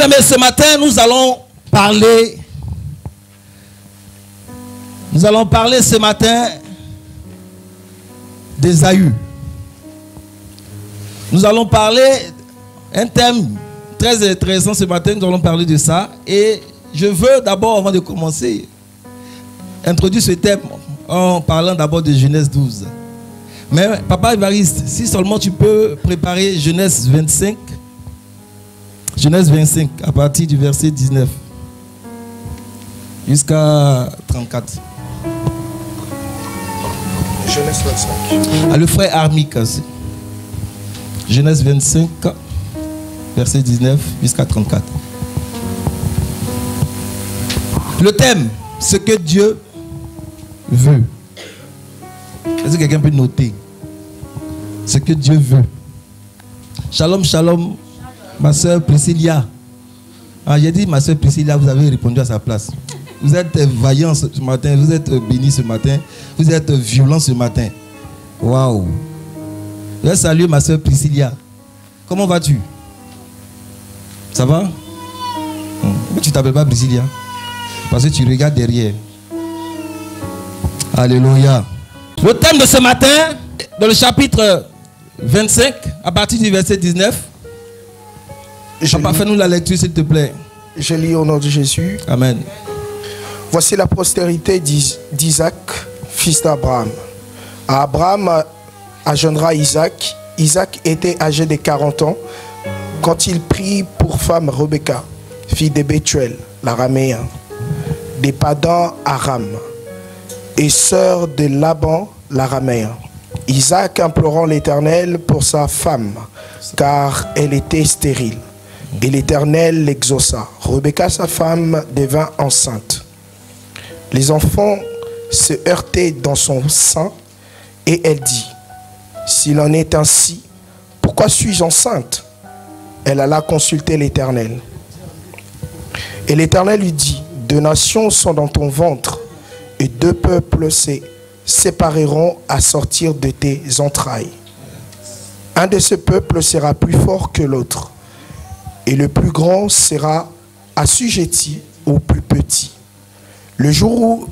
Bien-aimés, ce matin, nous allons parler ce matin d'Ésaü. Nous allons parler un thème très intéressant ce matin. Nous allons parler de ça. Et je veux d'abord, avant de commencer, introduire ce thème en parlant d'abord de Genèse 12. Mais Papa Évariste, si seulement tu peux préparer Genèse 25. Genèse 25, à partir du verset 19 jusqu'à 34. Genèse 25. Ah, le frère Armic aussi. Genèse 25, verset 19 jusqu'à 34. Le thème, ce que Dieu veut. Est-ce que quelqu'un peut noter? Ce que Dieu veut. Shalom, shalom. Ma soeur Priscilla. Ah, j'ai dit ma soeur Priscilla, vous avez répondu à sa place. Vous êtes vaillant ce matin, vous êtes béni ce matin, vous êtes violent ce matin. Waouh. Je vais saluer ma soeur Priscilla. Comment vas-tu? Ça va? Mais tu ne t'appelles pas Priscilla? Parce que tu regardes derrière. Alléluia. Le thème de ce matin, dans le chapitre 25, à partir du verset 19. Papa, fais-nous la lecture, s'il te plaît. Je lis au nom de Jésus. Amen. Voici la postérité d'Isaac, fils d'Abraham. Abraham engendra Isaac. Isaac était âgé de 40 ans quand il prit pour femme Rebecca, fille de Bethuel, l'araméen, des Padan Aram, et sœur de Laban, l'araméen. Isaac implorant l'Éternel pour sa femme, car elle était stérile. Et l'Éternel l'exauça. Rebecca, sa femme, devint enceinte. Les enfants se heurtaient dans son sein et elle dit, s'il en est ainsi, pourquoi suis-je enceinte? Elle alla consulter l'Éternel. Et l'Éternel lui dit, 2 nations sont dans ton ventre et 2 peuples se sépareront à sortir de tes entrailles. Un de ces peuples sera plus fort que l'autre. Et le plus grand sera assujetti au plus petit. Le jour où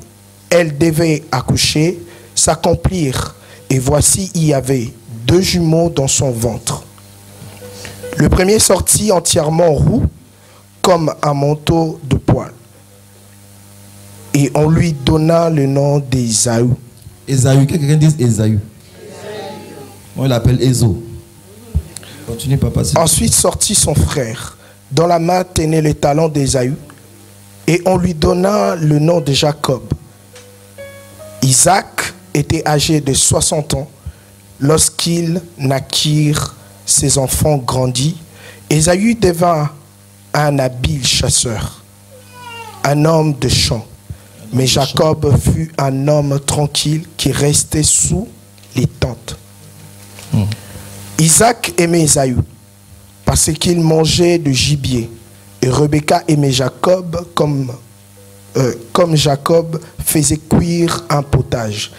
elle devait accoucher s'accomplir, et voici il y avait 2 jumeaux dans son ventre. Le premier sortit entièrement roux, comme un manteau de poil. Et on lui donna le nom d'Ésaü. Ésaü, quelqu'un dit Ésaü. On l'appelle Ézo. Continue, papa. Ensuite sortit son frère, dont la main tenait le talon d'Ésaü, et on lui donna le nom de Jacob. Isaac était âgé de 60 ans lorsqu'il naquirent ses enfants grandis. Ésaü devint un habile chasseur, un homme de champ. Mais Jacob fut un homme tranquille qui restait sous les tentes. Isaac aimait Ésaü parce qu'il mangeait de gibier. Et Rebecca aimait Jacob comme Jacob faisait cuire un potage.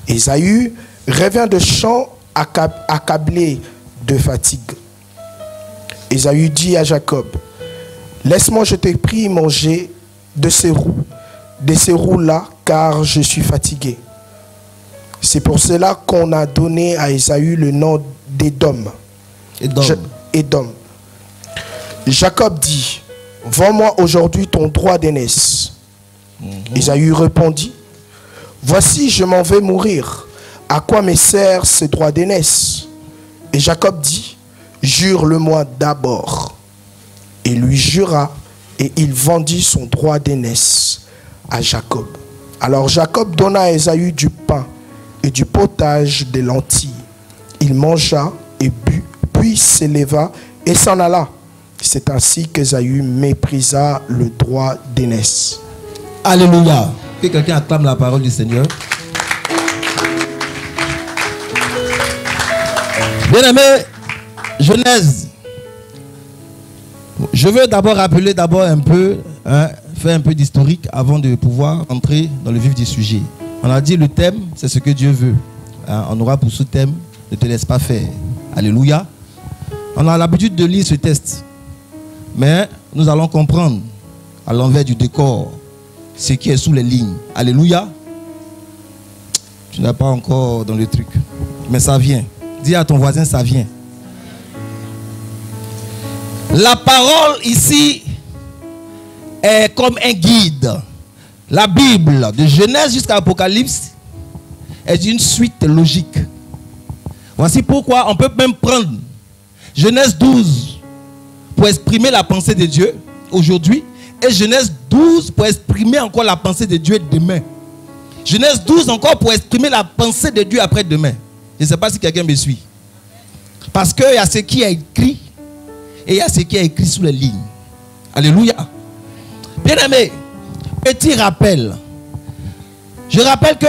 Ésaü revint de champ accablé de fatigue. Ésaü dit à Jacob, laisse-moi, je te prie, manger de ces roues-là, car je suis fatigué. C'est pour cela qu'on a donné à Ésaü le nom d'Édom. Édom. Jacob dit, vends-moi aujourd'hui ton droit d'aînesse. Ésaü répondit, voici, je m'en vais mourir. À quoi me sert ce droit d'aînesse? Et Jacob dit, jure-le-moi d'abord. Et lui jura, et il vendit son droit d'aînesse à Jacob. Alors Jacob donna à Ésaü du pain et du potage de lentilles. Il mangea et but, puis s'éleva et s'en alla. C'est ainsi qu'Ésaü méprisa le droit d'aînesse. Alléluia. Que quelqu'un acclame la parole du Seigneur. Bien-aimé, Genèse. Je veux d'abord rappeler un peu, faire un peu d'historique avant de pouvoir entrer dans le vif du sujet. On a dit le thème, c'est ce que Dieu veut. On aura pour sous-thème, ne te laisse pas faire. Alléluia. On a l'habitude de lire ce texte. Mais nous allons comprendre à l'envers du décor ce qui est sous les lignes. Alléluia. Tu n'es pas encore dans le truc. Mais ça vient. Dis à ton voisin, ça vient. La parole ici est comme un guide. La Bible, de Genèse jusqu'à Apocalypse, est une suite logique. Voici pourquoi on peut même prendre Genèse 12 pour exprimer la pensée de Dieu aujourd'hui et Genèse 12 pour exprimer encore la pensée de Dieu demain. Genèse 12 encore pour exprimer la pensée de Dieu après-demain. Je ne sais pas si quelqu'un me suit. Parce qu'il y a ce qui est écrit et il y a ce qui est écrit sous les lignes. Alléluia. Bien aimé, petit rappel. Je rappelle que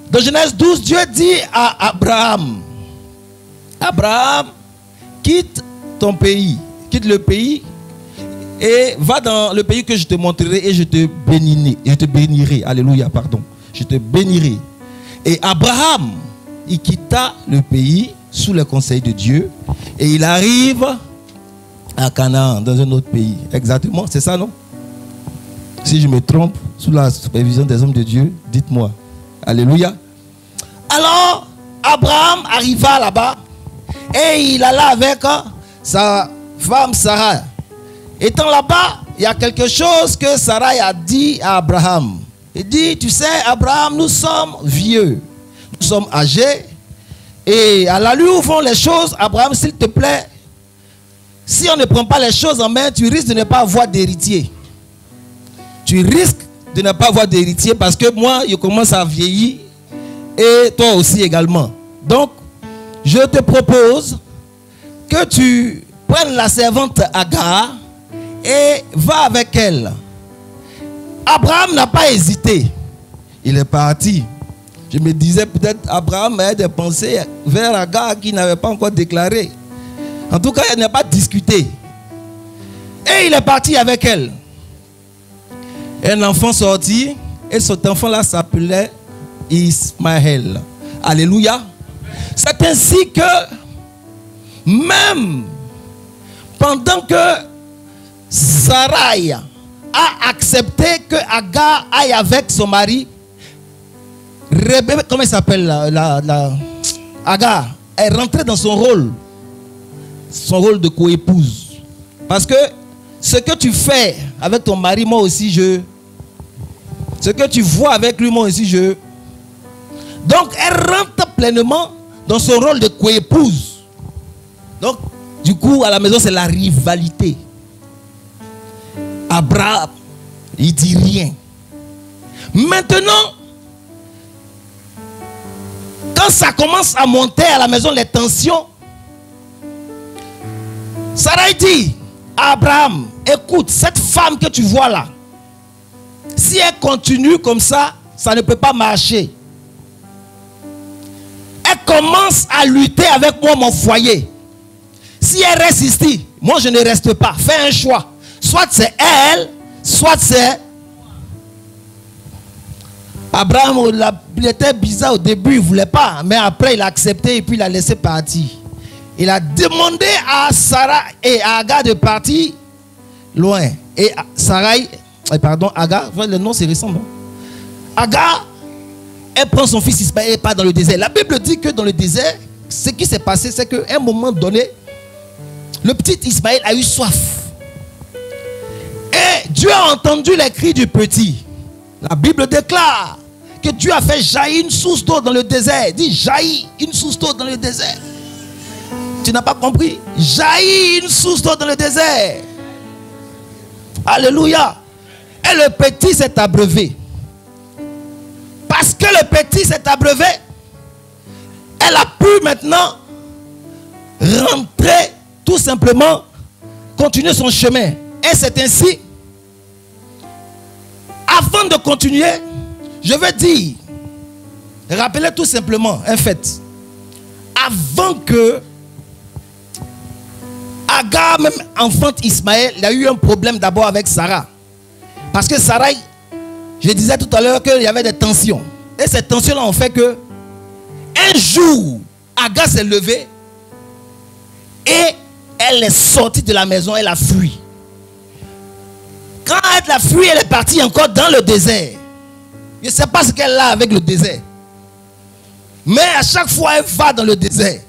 dans Genèse 12, Dieu dit à Abraham, Abraham, quitte ton pays, quitte le pays et va dans le pays que je te montrerai et je te bénirai. Je te bénirai. Alléluia, pardon. Je te bénirai. Et Abraham, il quitta le pays sous le conseil de Dieu et il arrive à Canaan, dans un autre pays. Exactement, c'est ça, non? Si je me trompe, sous la supervision des hommes de Dieu, dites-moi. Alléluia. Alors, Abraham arriva là-bas et il alla avec sa femme Sarah. Étant là-bas, il y a quelque chose que Sarah a dit à Abraham. Il dit, tu sais, Abraham, nous sommes vieux, nous sommes âgés. Et à l'allure où vont les choses, Abraham, s'il te plaît, si on ne prend pas les choses en main, tu risques de ne pas avoir d'héritier. Tu risques de ne pas avoir d'héritier parce que moi, je commence à vieillir et toi aussi également. Donc, je te propose que tu prennes la servante Agar et va avec elle. Abraham n'a pas hésité. Il est parti. Je me disais peut-être Abraham a des pensées vers Agar qui n'avait pas encore déclaré. En tout cas, il n'a pas discuté. Et il est parti avec elle. Un enfant sorti et cet enfant-là s'appelait Ismaël. Alléluia. C'est ainsi que même pendant que Sarai a accepté que Agar aille avec son mari, comment il s'appelle Agar est rentrée dans son rôle de coépouse. Parce que ce que tu fais avec ton mari, moi aussi ce que tu vois avec lui, moi aussi je. Donc elle rentre pleinement dans son rôle de coépouse. Donc du coup à la maison c'est la rivalité. Abraham, il dit rien. Maintenant, quand ça commence à monter à la maison, les tensions, Sarah dit à Abraham, écoute, cette femme que tu vois là, si elle continue comme ça, ça ne peut pas marcher. Elle commence à lutter avec moi, mon foyer. Si elle reste ici, moi je ne reste pas. Fais un choix. Soit c'est elle, soit c'est... Abraham, il était bizarre au début, il ne voulait pas. Mais après, il a accepté et puis il a laissé partir. Il a demandé à Sarah et à Agar de partir loin. Et Sarai, pardon, Agar, le nom c'est récent, non? Agar, elle prend son fils Ismaël et part dans le désert. La Bible dit que dans le désert, ce qui s'est passé, c'est qu'à un moment donné, le petit Ismaël a eu soif. Et Dieu a entendu les cris du petit. La Bible déclare que Dieu a fait jaillir une source d'eau dans le désert. Dit jaillir une source d'eau dans le désert. Tu n'as pas compris? Jaillit une source d'eau dans le désert. Alléluia. Et le petit s'est abreuvé. Parce que le petit s'est abreuvé, elle a pu maintenant rentrer, tout simplement, continuer son chemin. Et c'est ainsi. Avant de continuer, je veux dire, rappelez tout simplement un fait. Avant que Agar même enfante Ismaël, il a eu un problème d'abord avec Sarah. Parce que Sarah, je disais tout à l'heure qu'il y avait des tensions. Et ces tensions-là ont fait que un jour, Agar s'est levée et elle est sortie de la maison, elle a fui. Elle l'a fui, elle est partie encore dans le désert. Je ne sais pas ce qu'elle a avec le désert. Mais à chaque fois, elle va dans le désert.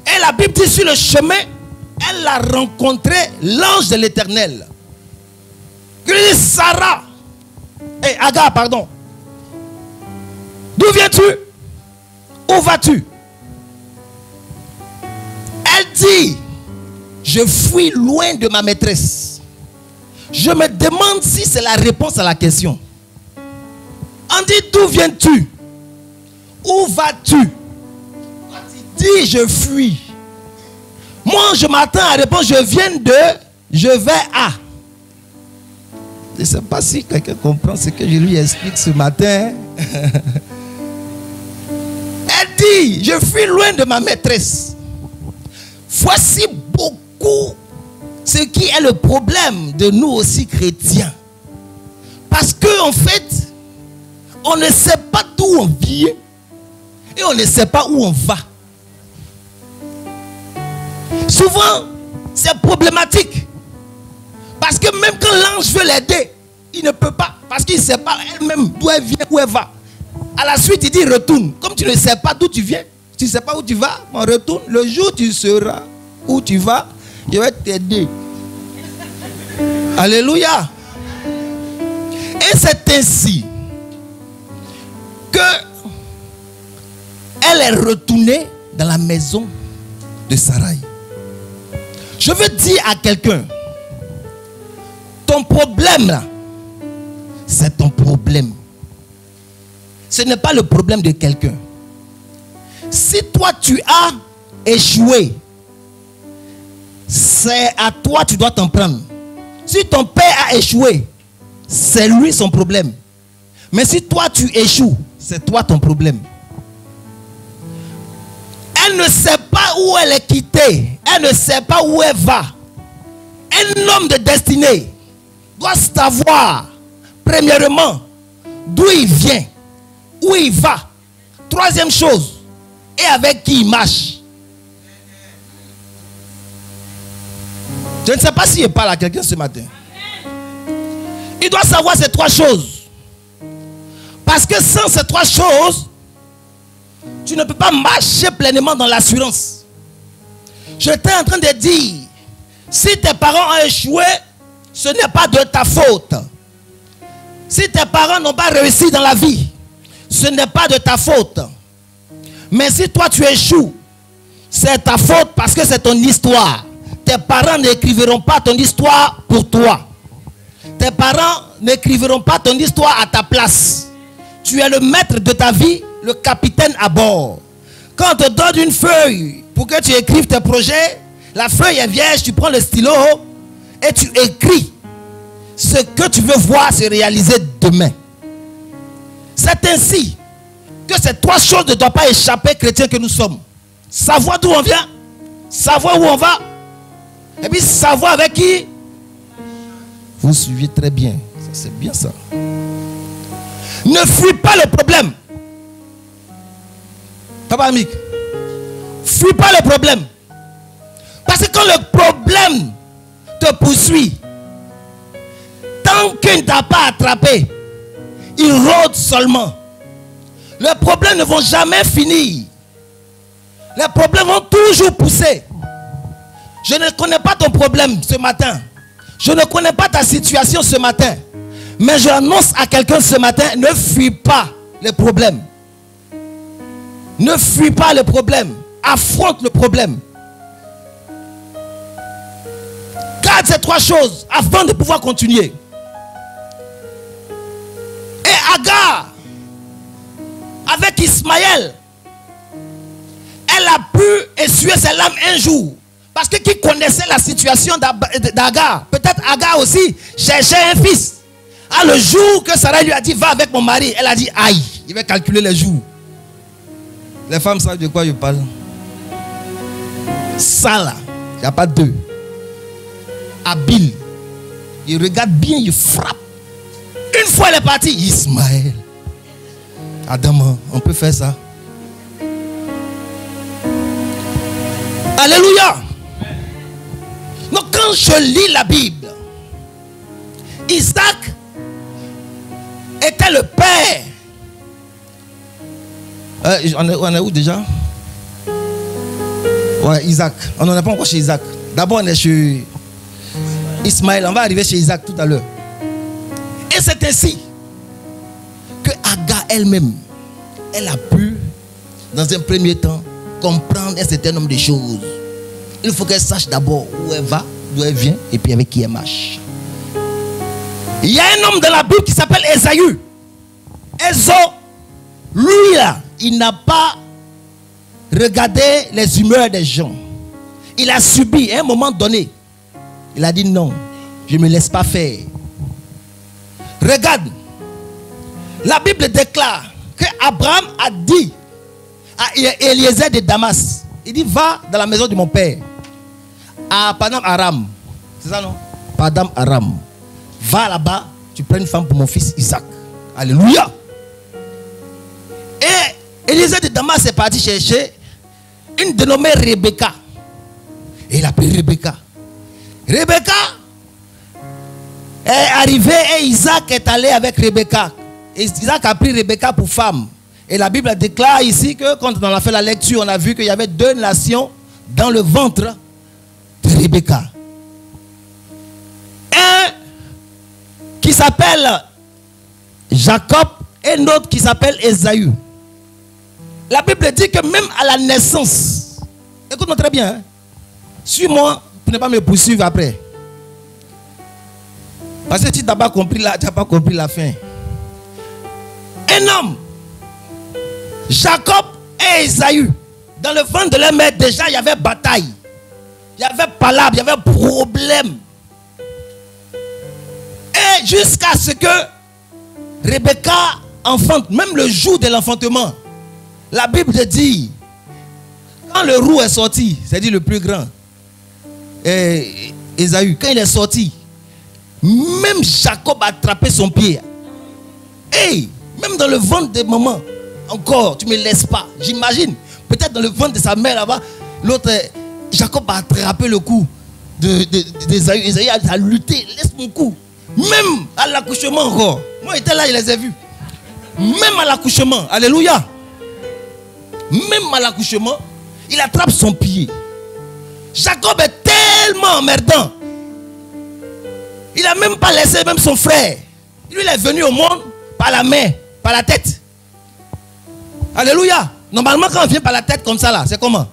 Et la Bible dit sur le chemin, elle a rencontré l'ange de l'Éternel. Il dit Sarah. Agar, pardon. D'où viens-tu? Où vas-tu? Elle dit, je fuis loin de ma maîtresse. Je me demande si c'est la réponse à la question. On dit, d'où viens-tu? Où vas-tu? Quand il dit, je fuis. Moi, je m'attends à répondre, je vais à. Je ne sais pas si quelqu'un comprend ce que je lui explique ce matin. Elle dit, je fuis loin de ma maîtresse. Voici beaucoup ce qui est le problème de nous aussi chrétiens. Parce qu'en fait, on ne sait pas d'où on vient et on ne sait pas où on va. Souvent, c'est problématique. Parce que même quand l'ange veut l'aider, il ne peut pas. Parce qu'il ne sait pas elle-même d'où elle vient, où elle va. À la suite, il dit retourne. Comme tu ne sais pas d'où tu viens, tu ne sais pas où tu vas, on retourne. Le jour où tu seras où tu vas, je vais t'aider. Alléluia. Et c'est ainsi que elle est retournée dans la maison de Sarai. Je veux dire à quelqu'un, ton problème là, c'est ton problème. Ce n'est pas le problème de quelqu'un. Si toi tu as échoué, c'est à toi tu dois t'en prendre. Si ton père a échoué, c'est lui son problème. Mais si toi tu échoues, c'est toi ton problème. Elle ne sait pas où elle est quittée. Elle ne sait pas où elle va. Un homme de destinée doit savoir, premièrement, d'où il vient, où il va. Troisième chose, et avec qui il marche. Je ne sais pas si je parle à quelqu'un ce matin. Il doit savoir ces trois choses. Parce que sans ces trois choses, tu ne peux pas marcher pleinement dans l'assurance. J'étais en train de dire, si tes parents ont échoué, ce n'est pas de ta faute. Si tes parents n'ont pas réussi dans la vie, ce n'est pas de ta faute. Mais si toi tu échoues, c'est ta faute parce que c'est ton histoire. Tes parents n'écriveront pas ton histoire pour toi. Tes parents n'écriveront pas ton histoire à ta place. Tu es le maître de ta vie, le capitaine à bord. Quand on te donne une feuille pour que tu écrives tes projets, la feuille est vierge, tu prends le stylo et tu écris ce que tu veux voir se réaliser demain. C'est ainsi que ces trois choses ne doivent pas échapper, chrétiens que nous sommes. Savoir d'où on vient, savoir où on va, et puis savoir avec qui. Vous suivez très bien. C'est bien ça. Ne fuis pas le problème. Papa Amic, fuis pas le problème. Parce que quand le problème te poursuit, tant qu'il ne t'a pas attrapé, il rôde seulement. Les problèmes ne vont jamais finir. Les problèmes vont toujours pousser. Je ne connais pas ton problème ce matin. Je ne connais pas ta situation ce matin. Mais j'annonce à quelqu'un ce matin, ne fuis pas les problèmes. Ne fuis pas le problème. Affronte le problème. Garde ces trois choses afin de pouvoir continuer. Et Agar, avec Ismaël, elle a pu essuyer ses larmes un jour. Parce que qui connaissait la situation d'Agar, peut-être Agar aussi cherchait un fils. Ah, le jour que Sarah lui a dit, va avec mon mari, elle a dit, aïe, il va calculer les jours. Les femmes savent de quoi je parle. Ça là, il n'y a pas deux. Habile. Il regarde bien, il frappe. Une fois elle est partie, Ismaël. Adam, on peut faire ça. Alléluia. Donc quand je lis la Bible, Isaac était le père. On est où déjà? Ouais, Isaac. On n'en est pas encore chez Isaac. D'abord, on est chez Ismaël. On va arriver chez Isaac tout à l'heure. Et c'est ainsi que Agar elle-même, elle a pu, dans un premier temps, comprendre un certain nombre de choses. Il faut qu'elle sache d'abord où elle va, d'où elle vient, et puis avec qui elle marche. Il y a un homme dans la Bible qui s'appelle Ésaü. Lui là, il n'a pas regardé les humeurs des gens. Il a subi à un moment donné. Il a dit non, je ne me laisse pas faire. Regarde, la Bible déclare que Abraham a dit à Eliezer de Damas, il dit va dans la maison de mon père, à Padam Aram. C'est ça non? Padam Aram. Va là-bas, tu prends une femme pour mon fils Isaac. Alléluia. Et Eliezer de Damas est parti chercher une dénommée Rebecca. Et il a pris Rebecca. Rebecca est arrivée et Isaac est allé avec Rebecca. Et Isaac a pris Rebecca pour femme. Et la Bible déclare ici que quand on a fait la lecture, on a vu qu'il y avait 2 nations dans le ventre de Rebecca. Un qui s'appelle Jacob et l'autre qui s'appelle Ésaü. La Bible dit que même à la naissance, écoute-moi très bien, hein, suis-moi pour ne pas me poursuivre après. Parce que tu n'as pas compris la fin. Un homme, Jacob et Ésaü, dans le ventre de leur mère, déjà il y avait bataille. Il y avait palabre, il y avait problème. Et jusqu'à ce que Rebecca enfante, même le jour de l'enfantement, la Bible dit, quand le roux est sorti, c'est-à-dire le plus grand, Ésaü, quand il est sorti, même Jacob a attrapé son pied. Hey, même dans le ventre de maman, encore, tu ne me laisses pas. J'imagine, peut-être dans le ventre de sa mère là-bas, l'autre, Jacob a attrapé le cou d'Ésaü. Ésaü a lutté, laisse mon cou. Même à l'accouchement encore. Moi j'étais là, je les ai vus. Même à l'accouchement, alléluia. Même à l'accouchement, il attrape son pied. Jacob est tellement emmerdant. Il n'a même pas laissé même son frère. Lui, il est venu au monde par la main, par la tête. Alléluia. Normalement, quand on vient par la tête comme ça, là, c'est comment?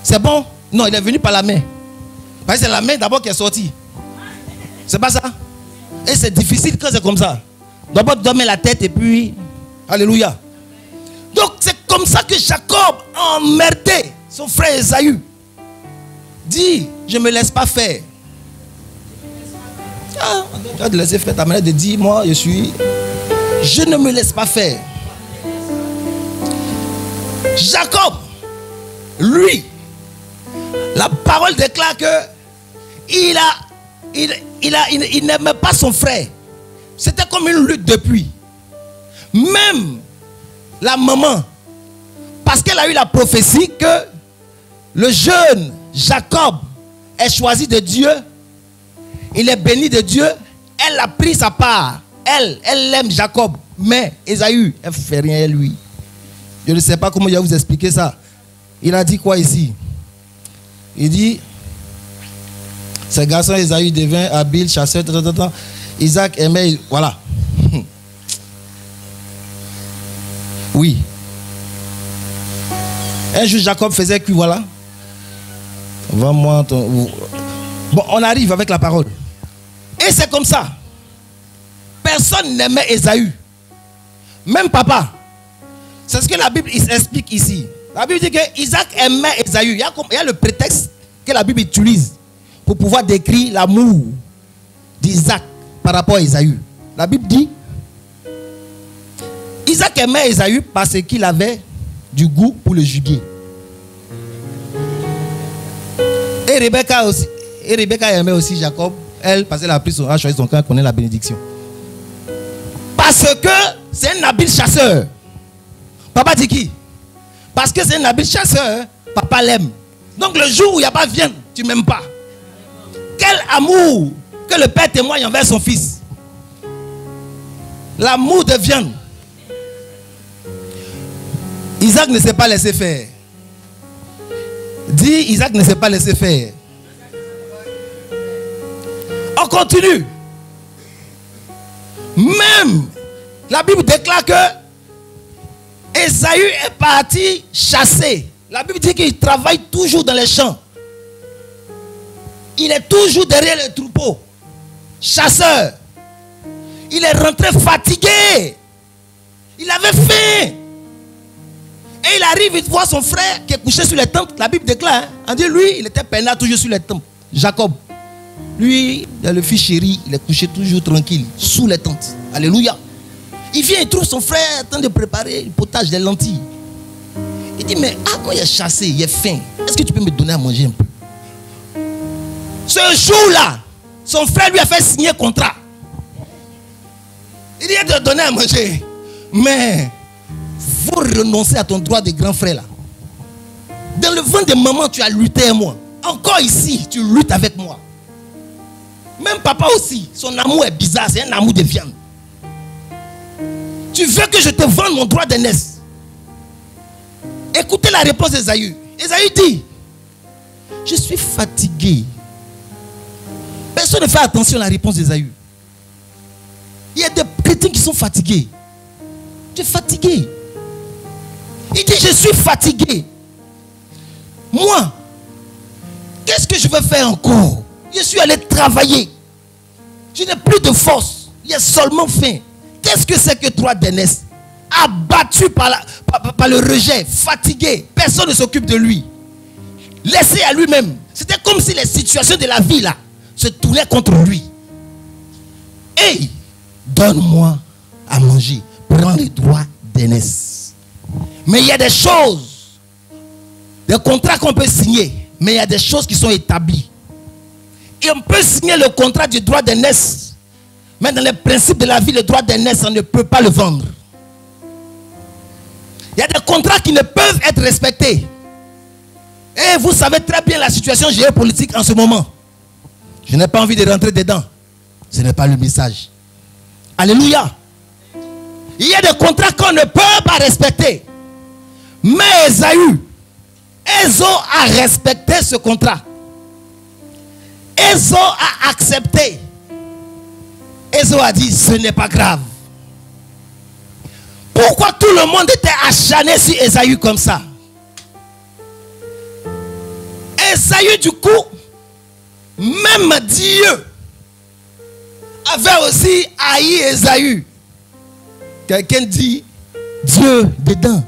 C'est bon? Non, il est venu par la main. Parce que c'est la main d'abord qui est sortie. C'est pas ça? Et c'est difficile quand c'est comme ça. D'abord, tu dois mettre la tête et puis... Alléluia. Donc, c'est comme ça que Jacob a emmerdé son frère Ésaü. Dit, je ne me laisse pas faire. Ah, tu vas te laisser faire ta manière de dire, moi, je ne me laisse pas faire. Jacob, lui, la parole déclare que il n'aimait pas son frère. C'était comme une lutte depuis. Même la maman, parce qu'elle a eu la prophétie que le jeune Jacob est choisi de Dieu, il est béni de Dieu, elle a pris sa part. Elle aime Jacob, mais Ésaü, elle ne fait rien lui. Je ne sais pas comment il va vous expliquer ça. Il a dit quoi ici? Il dit, ce garçon Ésaü devint habile, chasseur, Isaac aimait, voilà. Oui. Un jour, Jacob faisait que, voilà. Vends-moi ton... Bon, on arrive avec la parole. Et c'est comme ça. Personne n'aimait Ésaü. Même papa. C'est ce que la Bible explique ici. La Bible dit que Isaac aimait Ésaü. Il y a le prétexte que la Bible utilise pour pouvoir décrire l'amour d'Isaac par rapport à Ésaü. La Bible dit Isaac aimait Ésaü parce qu'il avait du goût pour le gibier. Et Rebecca aussi. Et Rebecca aimait aussi Jacob. Elle, parce qu'elle a choisi son camp, elle connaît la bénédiction. Parce que c'est un habile chasseur. Papa dit qui? Parce que c'est un habile chasseur, papa l'aime. Donc le jour où il n'y a pas viande, tu ne m'aimes pas. Quel amour que le père témoigne envers son fils. L'amour de viande. Isaac ne s'est pas laissé faire. Dis, Isaac ne s'est pas laissé faire. On continue. Même, la Bible déclare que Ésaü est parti chasser. La Bible dit qu'il travaille toujours dans les champs. Il est toujours derrière les troupeaux. Chasseur. Il est rentré fatigué. Il avait faim. Et il arrive, il voit son frère qui est couché sur les tentes. La Bible déclare, on dit lui, il était peinard toujours sur les tentes. Jacob. Lui, le fils chéri, il est couché toujours tranquille, sous les tentes. Alléluia. Il vient et trouve son frère en train de préparer le potage des lentilles. Il dit, mais moi il est chassé, il est faim. Est-ce que tu peux me donner à manger un peu? Ce jour-là, son frère lui a fait signer un contrat. Il dit de donner à manger. Mais vous renoncez à ton droit de grand frère là. Dans le ventre de maman, tu as lutté avec moi. Encore ici, tu luttes avec moi. Même papa aussi, son amour est bizarre, c'est un amour de viande. Tu veux que je te vende mon droit d'aînesse? Écoutez la réponse d'Ésaü. Ésaü dit, je suis fatigué. Personne ne fait attention à la réponse d'Ésaü. Il y a des chrétiens qui sont fatigués. Tu es fatigué. Il dit, je suis fatigué. Moi, qu'est-ce que je vais faire encore? Je suis allé travailler. Je n'ai plus de force. Il y a seulement faim. Qu'est-ce que c'est que droit d'aînesse? Abattu par le rejet, fatigué. Personne ne s'occupe de lui. Laissé à lui-même. C'était comme si les situations de la vie là se tournaient contre lui. Hey, donne-moi à manger. Prends les droits d'aînesse. Mais il y a des choses, des contrats qu'on peut signer, mais il y a des choses qui sont établies. Et on peut signer le contrat du droit d'aînesse, mais dans les principes de la vie, le droit d'aînesse, on ne peut pas le vendre. Il y a des contrats qui ne peuvent être respectés. Et vous savez très bien la situation géopolitique en ce moment. Je n'ai pas envie de rentrer dedans. Ce n'est pas le message. Alléluia. Il y a des contrats qu'on ne peut pas respecter. Mais Ésaü, Ésaü a respecté ce contrat. Ésaü a accepté. Ésaü a dit, ce n'est pas grave. Pourquoi tout le monde était acharné sur Ésaü comme ça? Ésaü, du coup, même Dieu avait aussi haï Ésaü. Quelqu'un dit Dieu dedans.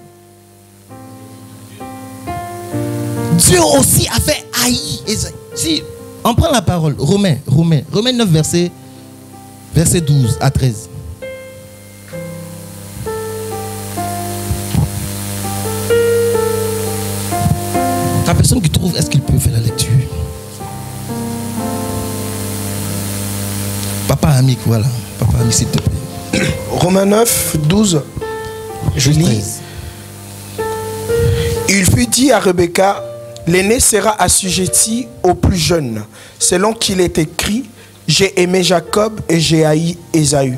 Dieu aussi avait haï Ésaü. Si on prend la parole, Romains 9, verset 12 à 13. La personne qui trouve, est-ce qu'il peut faire la lecture? Papa Amic, voilà. Papa Amic, s'il te plaît. Romains 9, 12. Je lis. Il fut dit à Rebecca, l'aîné sera assujetti au plus jeune, selon qu'il est écrit, j'ai aimé Jacob et j'ai haï Ésaü.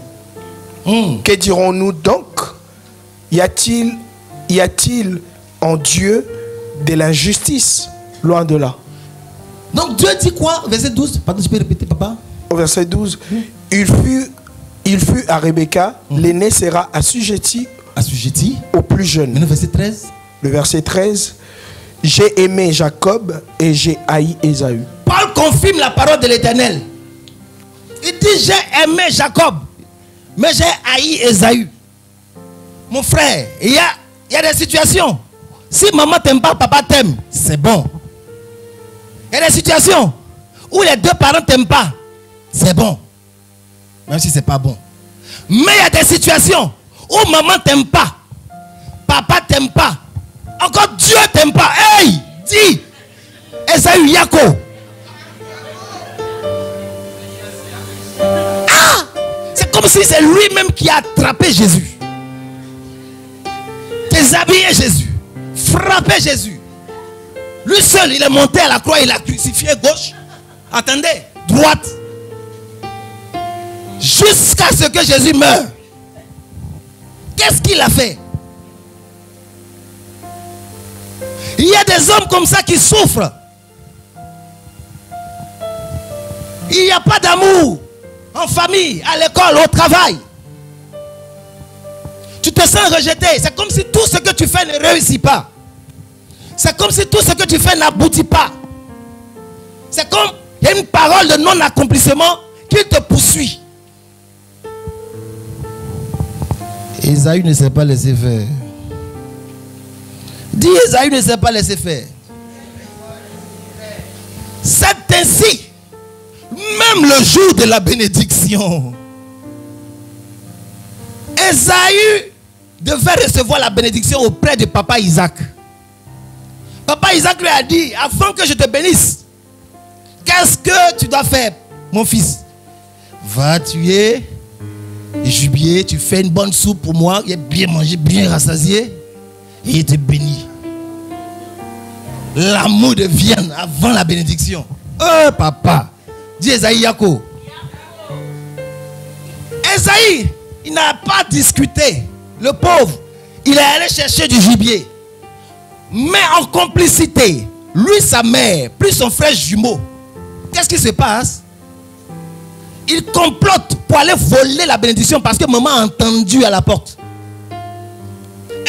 Que dirons-nous donc? Y a-t-il en Dieu de l'injustice? Loin de là. Donc Dieu dit quoi? Verset 12. Pardon, tu peux répéter, papa? Au verset 12. Il fut à Rebecca, l'aîné sera assujetti au plus jeune. Maintenant, verset 13. Le verset 13. J'ai aimé Jacob et j'ai haï Ésaü. Paul confirme la parole de l'Éternel. Il dit, j'ai aimé Jacob, mais j'ai haï Ésaü. Mon frère, il y a des situations. Si maman t'aime pas, papa t'aime, c'est bon. Il y a des situations où les deux parents t'aiment pas, c'est bon. Même si c'est pas bon. Mais il y a des situations où maman t'aime pas, papa t'aime pas, encore Dieu t'aime pas. Hey, dis, Ésaü Yako. Ah, c'est comme si c'est lui-même qui a attrapé Jésus, déshabillé Jésus, frappé Jésus. Lui seul, il est monté à la croix, il a crucifié gauche. Attendez, droite. jusqu'à ce que Jésus meure. Qu'est-ce qu'il a fait? Il y a des hommes comme ça qui souffrent. Il n'y a pas d'amour en famille, à l'école, au travail. Tu te sens rejeté. C'est comme si tout ce que tu fais ne réussit pas. C'est comme si tout ce que tu fais n'aboutit pas. C'est comme il y a une parole de non-accomplissement qui te poursuit. Ésaü ne s'est pas laissé faire. Dis, Ésaü ne s'est pas laissé faire. C'est ainsi, même le jour de la bénédiction, Ésaü devait recevoir la bénédiction auprès de papa Isaac. Papa Isaac lui a dit, avant que je te bénisse, qu'est-ce que tu dois faire, mon fils? Va tuer le gibier, tu fais une bonne soupe pour moi, il est bien mangé, bien rassasié, et il te bénit. L'amour de viande avant la bénédiction. Oh papa, dis Ésaïe Yako. Ésaïe, il n'a pas discuté. Le pauvre, il est allé chercher du gibier. Mais en complicité, lui, sa mère, plus son frère jumeau, qu'est-ce qui se passe? Il complote pour aller voler la bénédiction parce que maman a entendu à la porte.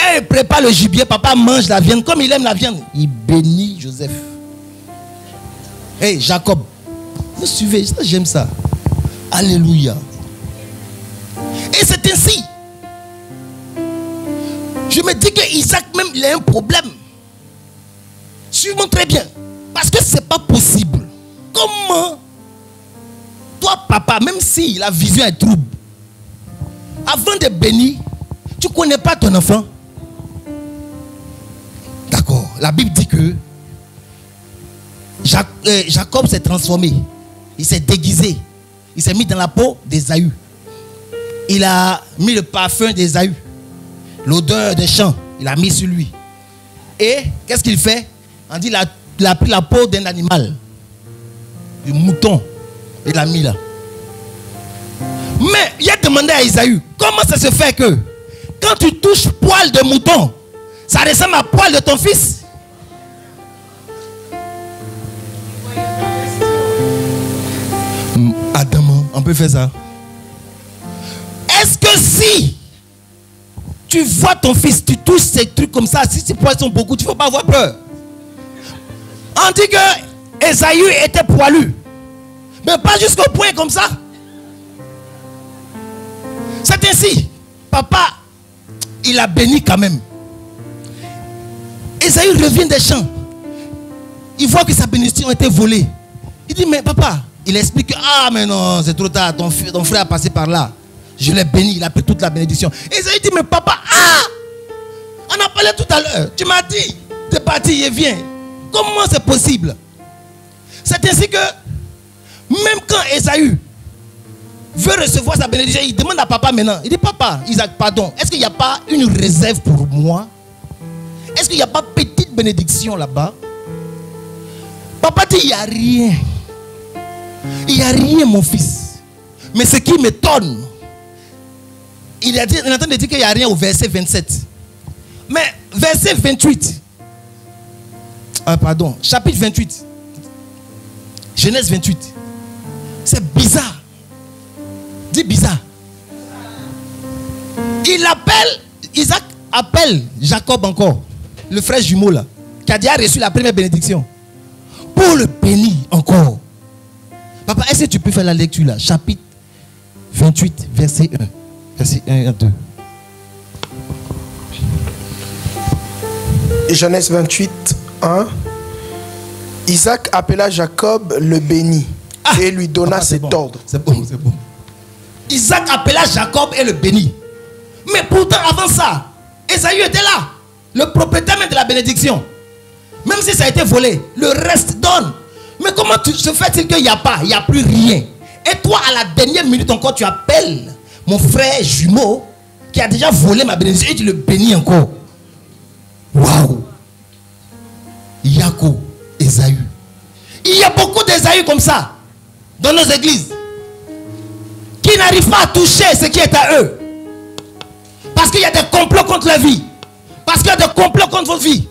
Elle prépare le gibier, papa mange la viande. Comme il aime la viande, il bénit Joseph. Hey, Jacob, vous suivez, j'aime ça. Alléluia. Et c'est ainsi. Je me dis que Isaac même, il a un problème. Suivez-moi très bien. Parce que c'est pas possible. Comment toi, papa, même si la vision est trouble, avant de bénir, tu ne connais pas ton enfant? D'accord. La Bible dit que Jacob s'est transformé. Il s'est déguisé. Il s'est mis dans la peau d'Ésaü. Il a mis le parfum d'Ésaü. L'odeur des champs, il a mis sur lui. Et qu'est-ce qu'il fait? On dit il a pris la peau d'un animal. Du mouton. Il a mis là. Mais il a demandé à Ésaü, comment ça se fait que quand tu touches poil de mouton, ça ressemble à poil de ton fils? Adam, on peut faire ça. Est-ce que si tu vois ton fils, tu touches ces trucs comme ça, si ces poils sont beaucoup, tu ne faut pas avoir peur. On dit que Ésaü était poilu. Mais pas jusqu'au point comme ça. C'est ainsi. Papa, il a béni quand même. Ésaü revient des champs. Il voit que sa bénédiction a été volée. Il dit, mais papa, il explique, ah mais non, c'est trop tard, ton frère a passé par là. Je l'ai béni, il a pris toute la bénédiction. Ésaü dit, mais papa, on a parlé tout à l'heure. Tu m'as dit, t'es parti et viens. Comment c'est possible? C'est ainsi que même quand Ésaü veut recevoir sa bénédiction, il demande à papa maintenant. Il dit, papa, Isaac, pardon, est-ce qu'il n'y a pas une réserve pour moi? Est-ce qu'il n'y a pas petite bénédiction là-bas? Papa dit, il n'y a rien. Il n'y a rien, mon fils. Mais ce qui m'étonne, il est en train de dire qu'il n'y a rien au verset 27. Mais verset 28. Pardon, chapitre 28. Genèse 28. C'est bizarre. Dis bizarre. Isaac appelle Jacob encore, le frère jumeau là, qui a déjà reçu la première bénédiction, pour le bénir encore. Papa, est-ce que tu peux faire la lecture là? Chapitre 28, verset 1. Verset 1 à 2. Genèse 28, 1. Isaac appela Jacob, le bénit et lui donna cet ordre. C'est bon, c'est bon. Isaac appela Jacob et le bénit. Mais pourtant, avant ça, Ésaü était là, le propriétaire même de la bénédiction. Même si ça a été volé, le reste donne. Mais comment se fait-il qu'il n'y a pas, il n'y a plus rien? Et toi, à la dernière minute encore, tu appelles mon frère jumeau qui a déjà volé ma bénédiction et tu le bénis encore. Waouh! Yako, Ésaü. Il y a beaucoup d'Ésaü comme ça dans nos églises qui n'arrivent pas à toucher ce qui est à eux. Parce qu'il y a des complots contre la vie. Parce qu'il y a des complots contre votre vie.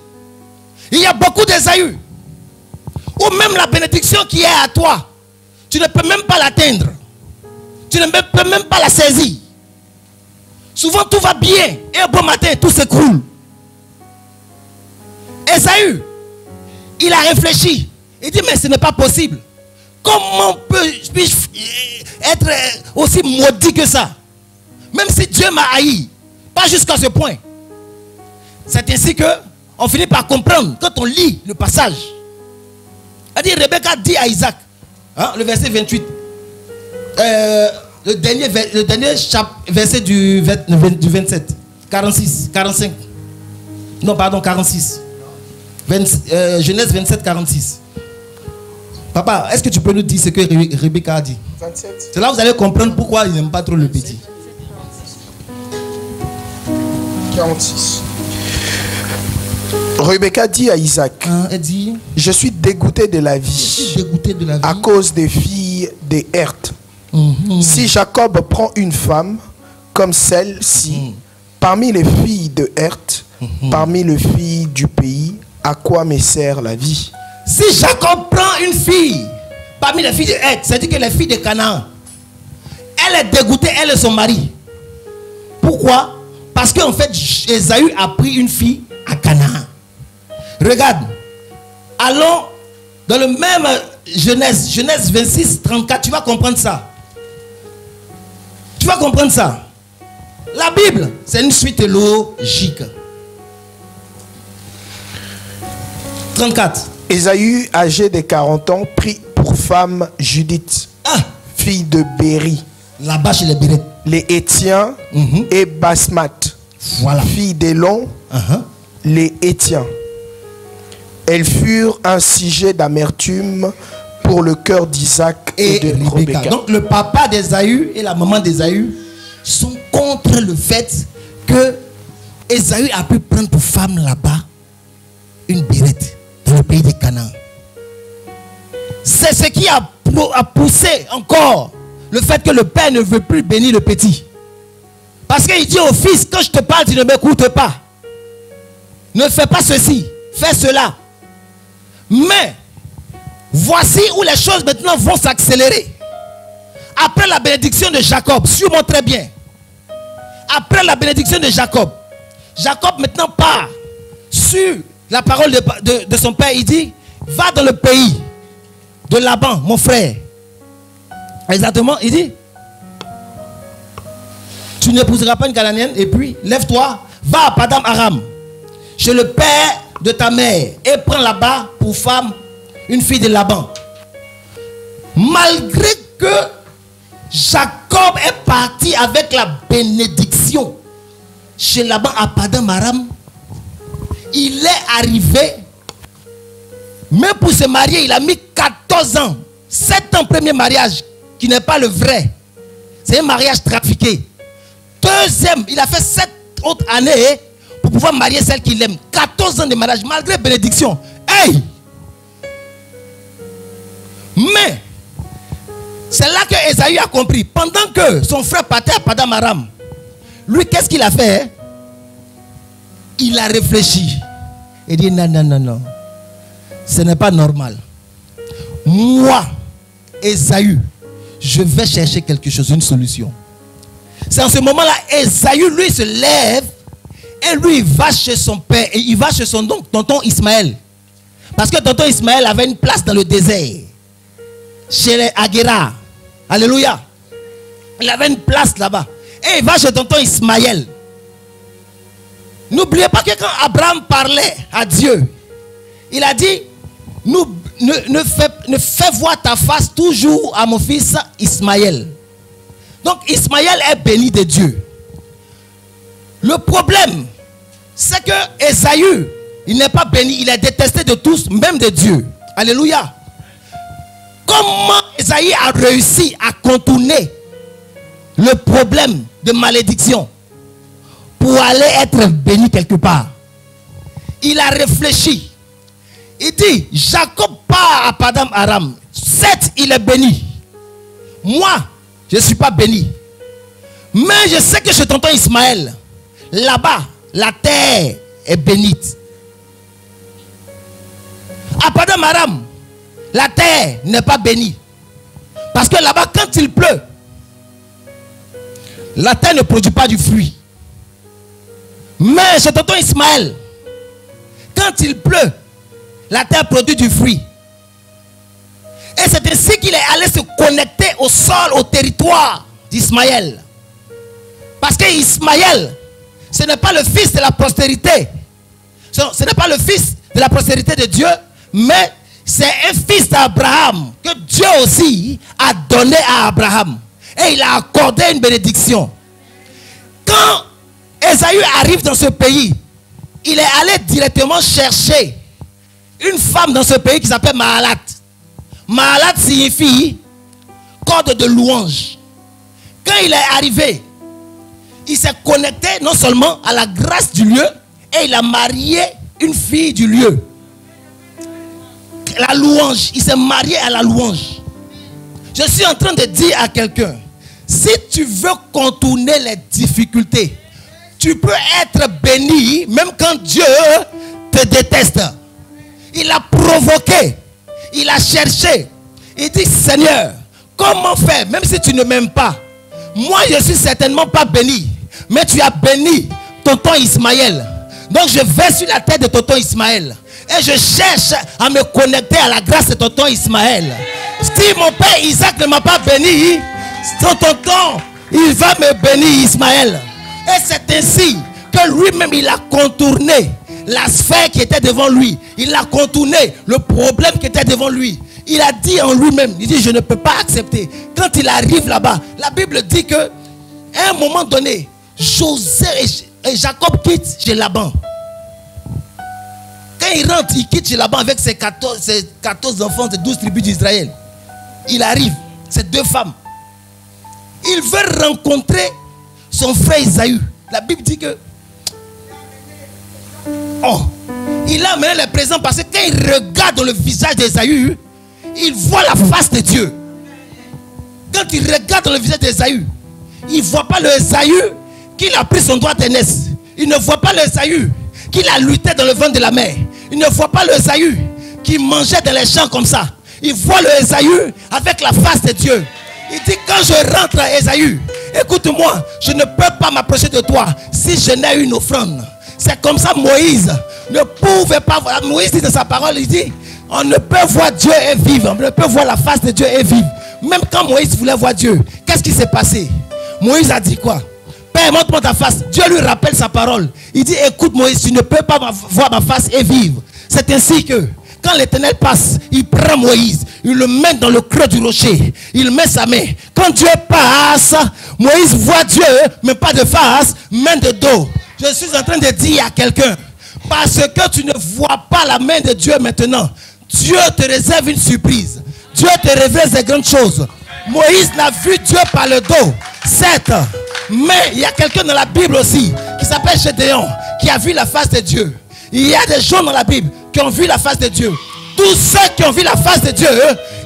Il y a beaucoup d'Ésaü. Ou même la bénédiction qui est à toi, tu ne peux même pas l'atteindre. Tu ne peux même pas la saisir. Souvent tout va bien. Et un bon matin, tout s'écroule. Ésaü, il a réfléchi. Il dit, mais ce n'est pas possible. Comment puis-je être aussi maudit que ça? Même si Dieu m'a haï. Pas jusqu'à ce point. C'est ainsi que on finit par comprendre quand on lit le passage. C'est-à-dire, Rebecca dit à Isaac, hein, le verset 28, le dernier verset du 27, 46, 45. Non, pardon, 46. Genèse 27, 46. Papa, est-ce que tu peux nous dire ce que Rebecca a dit? 27. C'est là que vous allez comprendre pourquoi il n'aime pas trop le petit. 46. Rebecca dit à Isaac, Elle dit, je suis dégoûté de la vie, à cause des filles des Herth. Si Jacob prend une femme comme celle-ci, parmi les filles de Herth, parmi les filles du pays, à quoi me sert la vie? Si Jacob prend une fille parmi les filles de Herth, c'est-à-dire que les filles de Canaan, elle est dégoûtée, elle et son mari. Pourquoi? Parce qu'en fait, Ésaü a pris une fille à Canaan. Regarde, allons dans le même Genèse 26, 34, tu vas comprendre ça. Tu vas comprendre ça. La Bible, c'est une suite logique. 34. Ésaü, âgé de 40 ans, prit pour femme Judith, fille de Béri. Là-bas chez les Béret. Les Étiens et Basmath, voilà. fille d'Élon, les Étiens. Elles furent un sujet d'amertume pour le cœur d'Isaac et de Rebecca. Donc le papa d'Ésaü et la maman d'Ésaü sont contre le fait que Ésaü a pu prendre pour femme là-bas une Bérette dans le pays de Canaan. C'est ce qui a poussé encore le fait que le père ne veut plus bénir le petit. Parce qu'il dit au fils, quand je te parle, tu ne m'écoutes pas. Ne fais pas ceci, fais cela. Mais, voici où les choses maintenant vont s'accélérer. Après la bénédiction de Jacob, suis-moi très bien. Après la bénédiction de Jacob, Jacob maintenant part sur la parole de son père. Il dit, va dans le pays de Laban, mon frère. Exactement, il dit, tu n'épouseras pas une Cananéenne, et puis lève-toi, va à Padam Aram, chez le père de ta mère, et prends là-bas pour femme une fille de Laban. Malgré que Jacob est parti avec la bénédiction chez Laban à Padam Aram, il est arrivé, même pour se marier, il a mis 14 ans, 7 ans premier mariage, qui n'est pas le vrai. C'est un mariage trafiqué. Deuxième, il a fait 7 autres années pour pouvoir marier celle qu'il aime. 14 ans de mariage, malgré bénédiction. Hey! Mais, c'est là que Ésaü a compris. Pendant que son frère partait à Padam Aram, lui, qu'est-ce qu'il a fait? Il a réfléchi. Il dit, non, non, non, non. Ce n'est pas normal. Moi, Ésaü, je vais chercher quelque chose, une solution. C'est en ce moment-là, Ésaü, lui, se lève et lui, il va chez son père et il va chez son tonton Ismaël. Parce que tonton Ismaël avait une place dans le désert, chez les Aguera. Alléluia. Il avait une place là-bas. Et il va chez tonton Ismaël. N'oubliez pas que quand Abraham parlait à Dieu, il a dit, ne fais voir ta face toujours à mon fils Ismaël. Donc Ismaël est béni de Dieu. Le problème, c'est que Ésaü, il n'est pas béni, il est détesté de tous, même de Dieu. Alléluia. Comment Ésaü a réussi à contourner le problème de malédiction pour aller être béni quelque part? Il a réfléchi. Il dit, Jacob part à Padam Aram. Certes, il est béni. Moi, je ne suis pas béni. Mais je sais que chez tonton Ismaël, là-bas, la terre est bénite. À Padam Aram, la terre n'est pas bénie. Parce que là-bas, quand il pleut, la terre ne produit pas du fruit. Mais chez tonton Ismaël, quand il pleut, la terre produit du fruit. Et c'est ainsi qu'il est allé se connecter au sol, au territoire d'Ismaël. Parce que Ismaël, ce n'est pas le fils de la postérité. Ce n'est pas le fils de la postérité de Dieu, mais c'est un fils d'Abraham que Dieu aussi a donné à Abraham. Et il a accordé une bénédiction. Quand Ésaü arrive dans ce pays, il est allé directement chercher une femme dans ce pays qui s'appelle Mahalat. Mahalat signifie corde de louange. Quand il est arrivé, il s'est connecté non seulement à la grâce du lieu, et il a marié une fille du lieu. La louange, il s'est marié à la louange. Je suis en train de dire à quelqu'un, si tu veux contourner les difficultés, tu peux être béni même quand Dieu te déteste. Il a provoqué, il a cherché. Il dit, Seigneur, comment faire même si tu ne m'aimes pas? Moi je suis certainement pas béni, mais tu as béni tonton Ismaël. Donc je vais sur la tête de tonton Ismaël et je cherche à me connecter à la grâce de tonton Ismaël. Si mon père Isaac ne m'a pas béni, son tonton, il va me bénir Ismaël. Et c'est ainsi que lui-même il a contourné la sphère qui était devant lui. Il a contourné le problème qui était devant lui. Il a dit en lui-même, il dit, je ne peux pas accepter. Quand il arrive là-bas, la Bible dit que à un moment donné, José et Jacob quittent chez Laban. Quand il rentre, il quitte chez Laban avec ses 14 enfants, ses 12 tribus d'Israël. Il arrive, ces deux femmes. Il veut rencontrer son frère Isaü. La Bible dit que il a amené les présents parce que quand il regarde dans le visage d'Ésaü, il voit la face de Dieu. Quand il regarde dans le visage d'Ésaü, il ne voit pas le Ésaü qu'il a pris son droit d'aînesse. Il ne voit pas le Ésaü qu'il a lutté dans le ventre de la mer. Il ne voit pas le Ésaü qui mangeait dans les champs comme ça. Il voit le Ésaü avec la face de Dieu. Il dit, quand je rentre à Ésaü, écoute-moi, je ne peux pas m'approcher de toi si je n'ai une offrande. C'est comme ça Moïse ne pouvait pas voir. Moïse dit dans sa parole, il dit, on ne peut voir Dieu et vivre. On ne peut voir la face de Dieu et vivre. Même quand Moïse voulait voir Dieu, qu'est-ce qui s'est passé? Moïse a dit quoi? Père, montre-moi ta face. Dieu lui rappelle sa parole. Il dit, écoute Moïse, tu ne peux pas voir ma face et vivre. C'est ainsi que quand l'Éternel passe, il prend Moïse, il le met dans le creux du rocher, il met sa main. Quand Dieu passe, Moïse voit Dieu, mais pas de face, main de dos. Je suis en train de dire à quelqu'un, parce que tu ne vois pas la main de Dieu maintenant, Dieu te réserve une surprise. Dieu te révèle des grandes choses. Moïse n'a vu Dieu par le dos, certes, mais il y a quelqu'un dans la Bible aussi qui s'appelle Gédéon, qui a vu la face de Dieu. Il y a des gens dans la Bible qui ont vu la face de Dieu. Tous ceux qui ont vu la face de Dieu,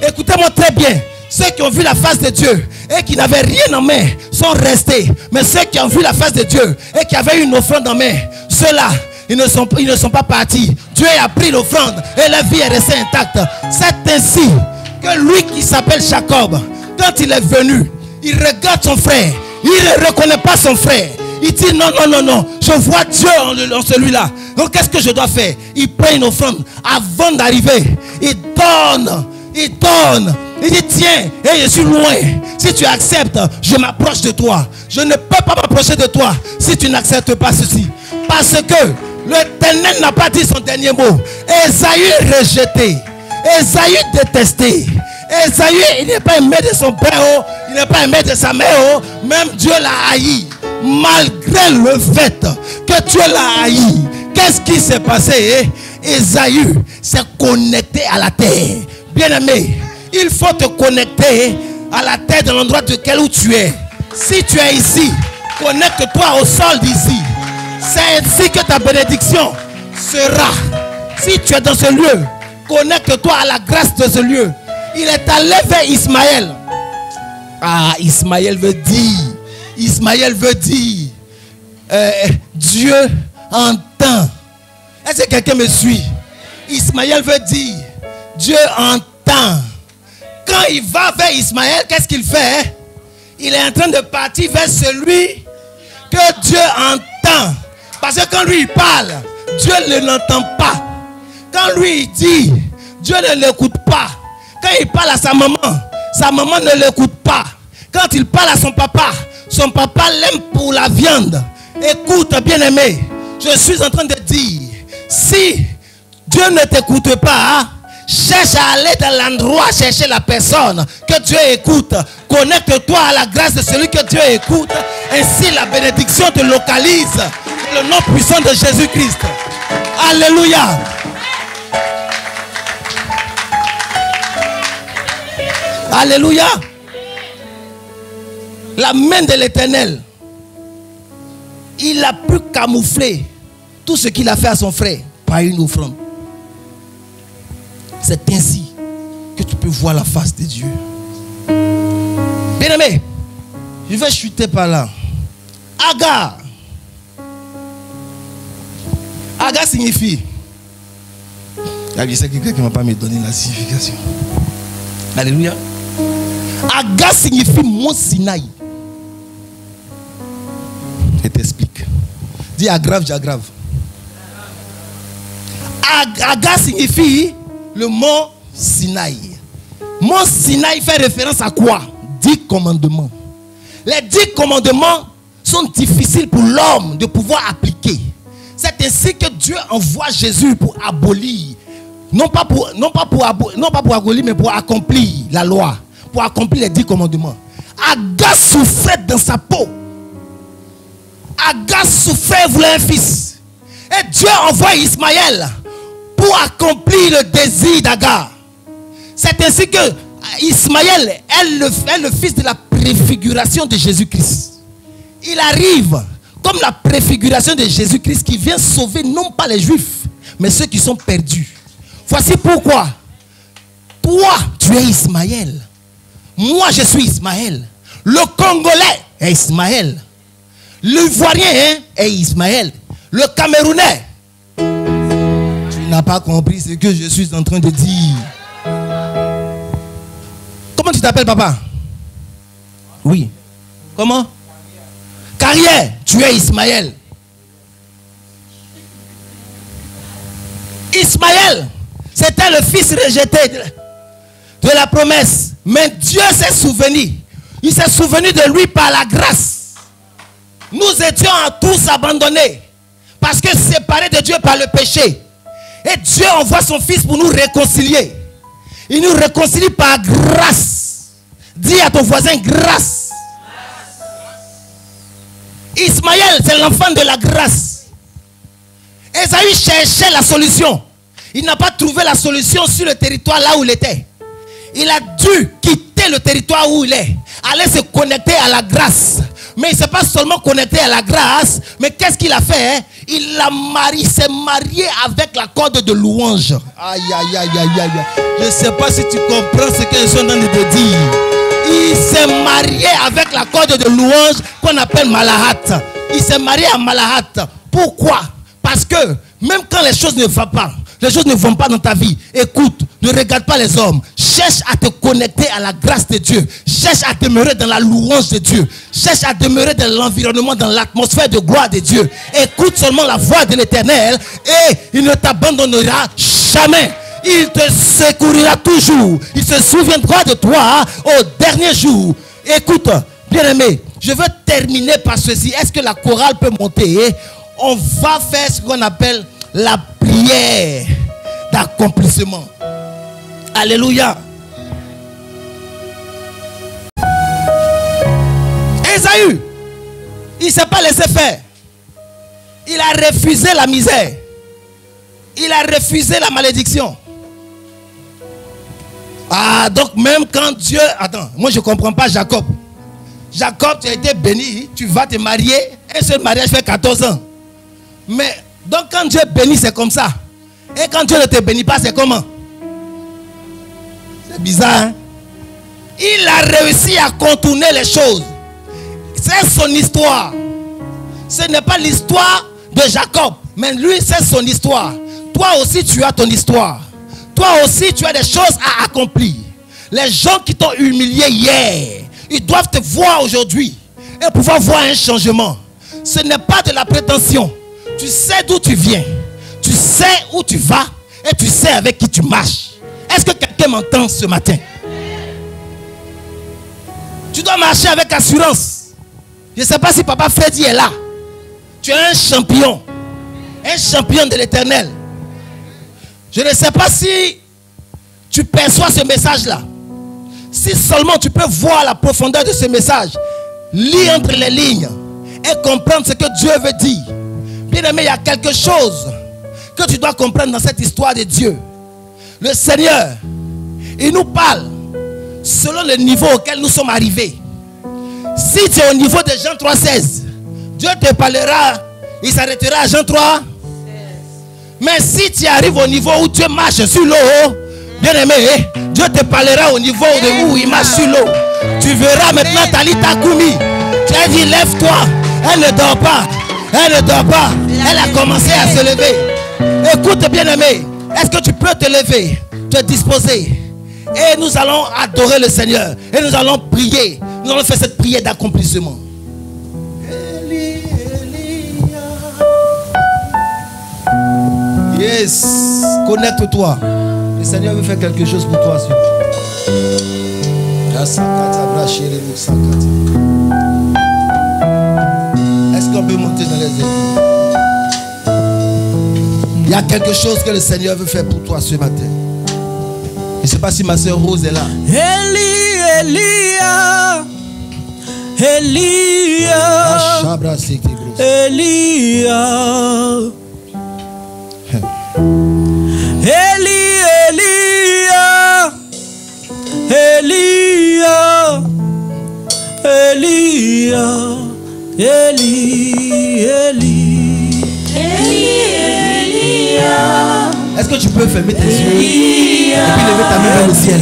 écoutez-moi très bien, ceux qui ont vu la face de Dieu et qui n'avaient rien en main sont restés. Mais ceux qui ont vu la face de Dieu et qui avaient une offrande en main, ceux-là, ils ne sont pas partis. Dieu a pris l'offrande et la vie est restée intacte. C'est ainsi que lui qui s'appelle Jacob, quand il est venu, il regarde son frère, il ne reconnaît pas son frère. Il dit non, non, non, non, je vois Dieu en celui-là. Donc qu'est-ce que je dois faire? Il prend une offrande avant d'arriver. Il donne, il donne. Il dit tiens, et je suis loin. Si tu acceptes, je m'approche de toi. Je ne peux pas m'approcher de toi si tu n'acceptes pas ceci. Parce que l'Éternel n'a pas dit son dernier mot. Ésaü rejeté, Ésaü détesté. Ésaü, il n'est pas aimé de son père, il n'est pas aimé de sa mère, même Dieu l'a haï. Malgré le fait que Dieu l'a haï, qu'est-ce qui s'est passé? Ésaü s'est connecté à la terre. Bien-aimé, il faut te connecter à la terre de l'endroit où tu es. Si tu es ici, connecte-toi au sol d'ici. C'est ainsi que ta bénédiction sera. Si tu es dans ce lieu, connecte-toi à la grâce de ce lieu. Il est allé vers Ismaël. Ah, Ismaël veut dire, Ismaël veut dire Dieu entend. Est-ce que quelqu'un me suit? Ismaël veut dire Dieu entend. Quand il va vers Ismaël, qu'est-ce qu'il fait? Il est en train de partir vers celui que Dieu entend. Parce que quand lui il parle, Dieu ne l'entend pas. Quand lui il dit, Dieu ne l'écoute pas. Quand il parle à sa maman ne l'écoute pas. Quand il parle à son papa l'aime pour la viande. Écoute, bien-aimé, je suis en train de dire, si Dieu ne t'écoute pas, cherche à aller dans l'endroit, chercher la personne que Dieu écoute. Connecte-toi à la grâce de celui que Dieu écoute. Ainsi la bénédiction te localise. Le nom puissant de Jésus-Christ. Alléluia. Alléluia. La main de l'Éternel, il a pu camoufler tout ce qu'il a fait à son frère par une offrande. C'est ainsi que tu peux voir la face de Dieu. Bien-aimé, je vais chuter par là. Agar. Agar signifie. Je sais que quelqu'un ne va pas me donner la signification. Alléluia. Agar signifie Mont Sinaï. Je t'explique. Dis aggrave, j'aggrave. Agar signifie le mont Sinaï. Mont Sinaï fait référence à quoi? 10 commandements. Les 10 commandements sont difficiles pour l'homme de pouvoir appliquer. C'est ainsi que Dieu envoie Jésus pour abolir. Non pas pour abolir, mais pour accomplir la loi. Pour accomplir les 10 commandements. Agar souffrait dans sa peau. Agar souffrait, voulait un fils. Et Dieu envoie Ismaël pour accomplir le désir d'Agar. C'est ainsi que Ismaël est le fils de la préfiguration de Jésus-Christ. Il arrive comme la préfiguration de Jésus-Christ qui vient sauver non pas les Juifs, mais ceux qui sont perdus. Voici pourquoi. Toi, tu es Ismaël. Moi, je suis Ismaël. Le Congolais est Ismaël. L'Ivoirien est Ismaël. Le Camerounais. Tu n'as pas compris ce que je suis en train de dire. Comment tu t'appelles, papa? Oui. Comment? Carrière. Tu es Ismaël. Ismaël, c'était le fils rejeté de la promesse. Mais Dieu s'est souvenu. Il s'est souvenu de lui par la grâce. Nous étions à tous abandonnés. Parce que séparés de Dieu par le péché. Et Dieu envoie son fils pour nous réconcilier. Il nous réconcilie par grâce. Dis à ton voisin grâce. Ismaël, c'est l'enfant de la grâce. Ésaü cherchait la solution. Il n'a pas trouvé la solution sur le territoire là où il était. Il a dû quitter le territoire où il est. Aller se connecter à la grâce. Mais il ne s'est pas seulement connecté à la grâce. Mais qu'est-ce qu'il a fait? Il s'est marié avec la corde de louange. Aïe, aïe, aïe, aïe, aïe. Je ne sais pas si tu comprends ce que je suis en train de te dire. Il s'est marié avec la corde de louange qu'on appelle Malahat. Il s'est marié à Malahat. Pourquoi? Parce que même quand les choses ne vont pas, les choses ne vont pas dans ta vie, écoute, ne regarde pas les hommes. Cherche à te connecter à la grâce de Dieu. Cherche à demeurer dans la louange de Dieu. Cherche à demeurer dans l'environnement, dans l'atmosphère de gloire de Dieu. Écoute seulement la voix de l'Éternel et il ne t'abandonnera jamais. Il te secourira toujours. Il se souviendra de toi au dernier jour. Écoute, bien-aimé, je veux terminer par ceci. Est-ce que la chorale peut monter? On va faire ce qu'on appelle la prière d'accomplissement. Alléluia. Ésaü, il ne s'est pas laissé faire. Il a refusé la misère. Il a refusé la malédiction. Ah, donc même quand Dieu... Attends, moi je ne comprends pas Jacob. Jacob, tu as été béni, tu vas te marier. Un seul mariage fait 14 ans. Mais, donc quand Dieu bénit, c'est comme ça. Et quand Dieu ne te bénit pas, c'est comment? C'est bizarre, hein? Il a réussi à contourner les choses. c'est son histoire. Ce n'est pas l'histoire de Jacob, mais lui, c'est son histoire. Toi aussi, tu as ton histoire. Toi aussi, tu as des choses à accomplir. Les gens qui t'ont humilié hier, ils doivent te voir aujourd'hui et pouvoir voir un changement. Ce n'est pas de la prétention. Tu sais d'où tu viens. Tu sais où tu vas et tu sais avec qui tu marches. Est-ce que quelqu'un m'entend ce matin? Tu dois marcher avec assurance. Je ne sais pas si Papa Freddy est là. Tu es un champion de l'Éternel. Je ne sais pas si tu perçois ce message-là. Si seulement tu peux voir la profondeur de ce message, lis entre les lignes et comprendre ce que Dieu veut dire. Bien aimé, il y a quelque chose que tu dois comprendre dans cette histoire de Dieu. Le Seigneur, il nous parle selon le niveau auquel nous sommes arrivés. Si tu es au niveau de Jean 3,16, Dieu te parlera, il s'arrêtera à Jean 3. Mais si tu arrives au niveau où Dieu marche sur l'eau, bien aimé, Dieu te parlera au niveau de où il marche sur l'eau. Tu verras maintenant Talita Koumi. Tu as dit lève-toi. Elle ne dort pas. Elle ne dort pas. Elle a commencé à se lever. Écoute bien aimé, est-ce que tu peux te lever, te disposer? Et nous allons adorer le Seigneur. Et nous allons prier. Nous allons faire cette prière d'accomplissement. Yes, connecte-toi. Le Seigneur veut faire quelque chose pour toi. Est-ce qu'on peut monter dans les airs? Il y a quelque chose que le Seigneur veut faire pour toi ce matin. Je ne sais pas si ma soeur Rose est là. Elia, Elia. Est-ce que tu peux fermer tes yeux et puis lever ta main vers le ciel?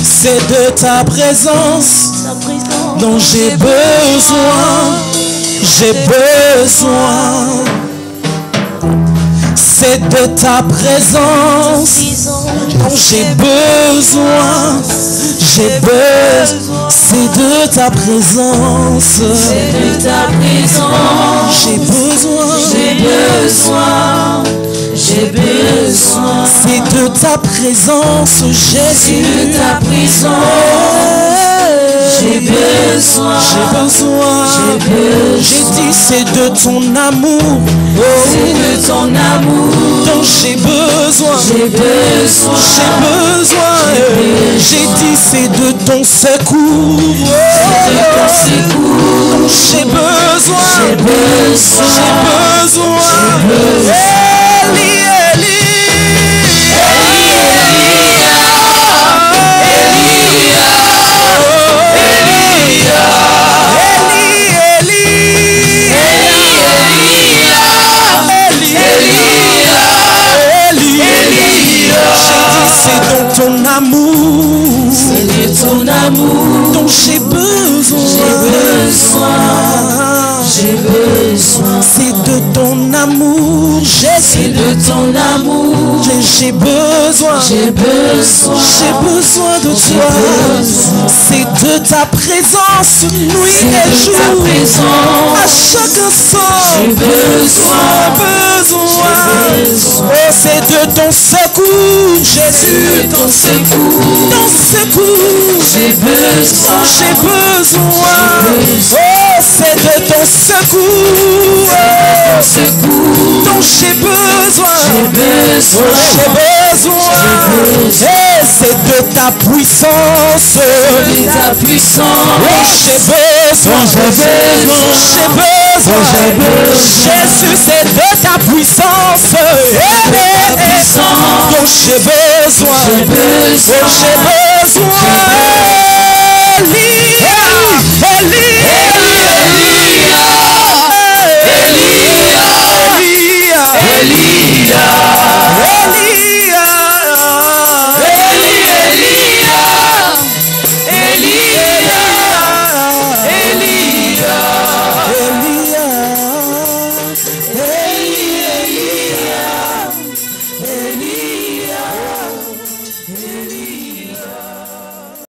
C'est de ta présence dont j'ai besoin, C'est de ta présence dont j'ai besoin, C'est de ta présence, j'ai besoin, C'est de ta présence, Jésus. J'ai besoin. J'ai dit c'est de ton amour. Dont j'ai besoin. J'ai dit c'est de ton secours. Dont j'ai besoin. besoin. C'est de ton amour, Jésus. C'est de ton amour. J'ai besoin. J'ai besoin. J'ai besoin de toi. C'est de ta présence, nuit et jour. À chaque instant. J'ai besoin. Oh, c'est de ton secours, Jésus. Ton secours. Ton secours. J'ai besoin. J'ai besoin. Oh, c'est de ton secours. Dont j'ai besoin. J'ai besoin. Et c'est de ta puissance. De ta puissance. Oh, j'ai besoin. J'ai besoin. Jésus, c'est de ta puissance. Dont j'ai besoin. J'ai besoin.